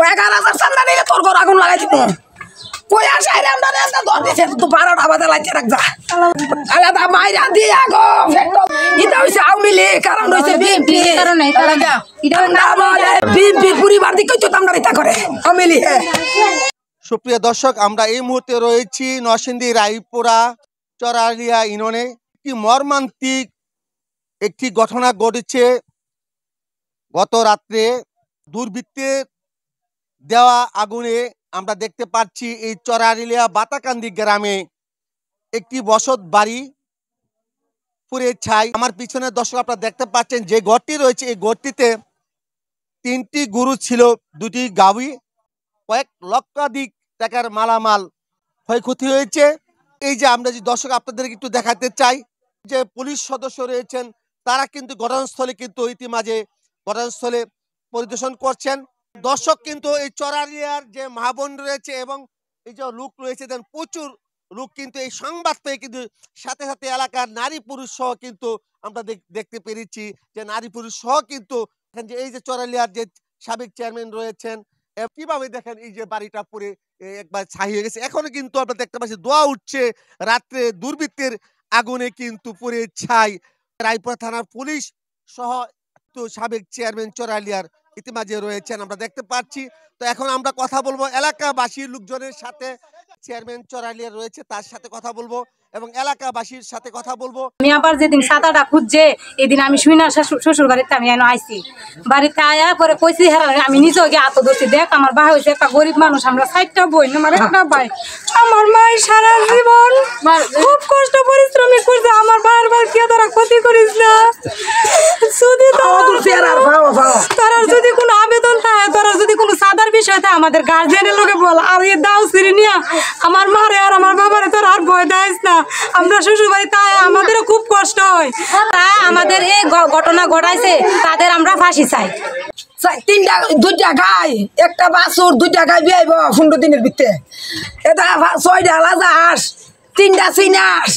11,000 চান্দা নিলে তোর ঘর আগুন লাগাই দিব কই আসে রে আমরা না দর দিছে তো 12টা বাজে লাইতে রাখ যা আলাদা মাইরা দিয়া গো এটা হইছে আওয়ামী লীগ কারণ হইছে বিএনপি কারণে লাগা এটা না বিএনপি পরিবার দিকে তো আমরা এটা করে আওয়ামী লীগ। সুপ্রিয় দর্শক, আমরা এই মুহূর্তে রয়েছি নরসিংদী রায়পুরা চরালিয়া ইউনিয়নে। একটি মর্মান্তিক একটি ঘটনা ঘটেছে গত রাত্রে। দুর্বৃত্তের দেওয়া আগুনে আমরা দেখতে পাচ্ছি এই চরালিয়া বাতাকান্দি গ্রামে একটি বসত বাড়ি পুড়ে ছাই। আমার পিছনে দর্শক আপনারা দেখতে পাচ্ছেন যে ঘরটি রয়েছে, এই ঘরটিতে 3টি গরু ছিল, 2টি গাভী, কয়েক লক্ষাধিক টাকার মালামাল ক্ষয়ক্ষতি হয়েছে। এই যে আমরা যে দর্শক আপনাদেরকে একটু দেখাতে চাই যে পুলিশ সদস্য রয়েছেন, তারা কিন্তু ঘটনাস্থলে কিন্তু ইতিমাঝে ঘটনাস্থলে পরিদর্শন করছেন। দর্শক কিন্তু এই চরালিয়ার যে মহাবন রয়েছে এবং এই যে লোক রয়েছে, প্রচুর লোক কিন্তু এই সংবাদ পেয়ে কিন্তু সাথে সাথে এলাকার নারী পুরুষ সহ কিন্তু আমরা দেখতে পেরেছি যে নারী পুরুষ সহ কিন্তু যে এই যে চরালিয়ার যে সাবেক চেয়ারম্যান রয়েছেন, কিভাবে দেখেন এই যে বাড়িটা পুরে একবার ছাই হয়ে গেছে। এখনো কিন্তু আমরা দেখতে পাচ্ছি ধোঁয়া উঠছে, রাত্রে দুর্বৃত্তের আগুনে কিন্তু পুরে ছাই। রায়পুরা থানার পুলিশ সহ তো সাবেক চেয়ারম্যান চরালিয়ার ইতিমাঝে রয়েছেন আমরা দেখতে পাচ্ছি। তো এখন আমরা কথা বলবো এলাকাবাসীর লোকজনের সাথে। চেয়ারম্যান চরালিয়ার রয়েছে, তার সাথে কথা বলবো এবং এলাকাবাসীর সাথে কথা বলবো। আমি আবার যেদিন সাদাটা খুঁজছে এদিন আমি শুই না শ্বশুর বাড়িতে আমি এনে আইছি। বাড়িতে আয়া পরে কইছি হ্যাঁ আমি নিজেও গিয়ে আত ধরছি, দেখ আমার ভাই হয়েছে একটা গরিব মানুষ, আমরা 4টা বোন, আমার একটা ভাই। আমার মায়ের সারা জীবন খুব কষ্ট পরিশ্রমিক করছে, আমার বারবার কে তারা ক্ষতি করিস না। যদি তারা যদি কোনো আবেদন থাকে, তারা যদি কোনো সাদার বিষয় থাকে আমাদের গার্জিয়ানের লোকে বল, আর এ দাও সিঁড়ি নিয়ে আমার মারে আর আমার বাবারে তোর আর ভয় দেয় না। আমরা শ্বশুর বাড়ি তাই আমাদেরও খুব কষ্ট হয়, তাই আমাদের এই ঘটনা ঘটাইছে তাদের আমরা ফাঁসি চাই। 2টা গাই, একটা বাছুর, 2টা গাই বিয়াইব 15 দিনের ভিতরে। এটা 6টা লাজা হাঁস, 3টা চিনাস,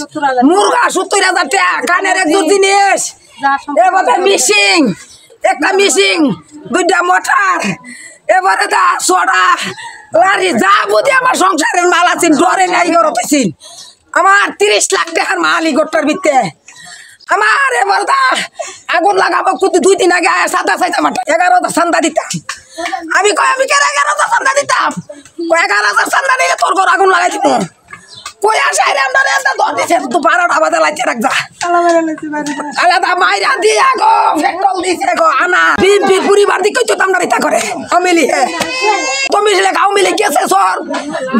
মুরগা 70,000 টাকা, কানের এক জিনিস, এবারে মিশিং, একটা মিশিং, 2টা মোটর, এবারে 6টা লারি, যা বুঝি আমার সংসারের মাল আছে ডরে নাই গরতেছি। আমার 30 লাখ টাকার মাল এই গোটার ভিতরে। আমার এবার আগুন লাগাবো কিন্তু 2 দিন আগে সাদা চাইতাম 11,000 চান্দা দিতাম। আমি 11,000 চান্দা দিতাম, 11,000 চান্দা নিলে তোর ঘর আগুন লাগাই দিব কই আসে রে আমরা না দর দিছে তো 12টা বাজে লাইতে রাখ যা আলাদা মাইরা দিয়া গো পেট্রোল দিছে গো আনা বিএনপি পরিবার দিকে তো আমরা এটা করে আওয়ামী লীগ। তুমি মিলে আওয়ামী লীগ গেছে সর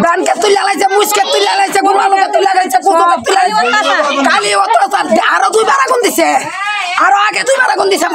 দানকে তুলে লাইছে, মুসকে তুলে লাইছে, গোলালকে তুলে লাইছে, কুকুরকে তুলে লাইছে, কালি অত্যাচার আরো 2বার আগুন দিছে, আরো আগে 2বার আগুন দিছে।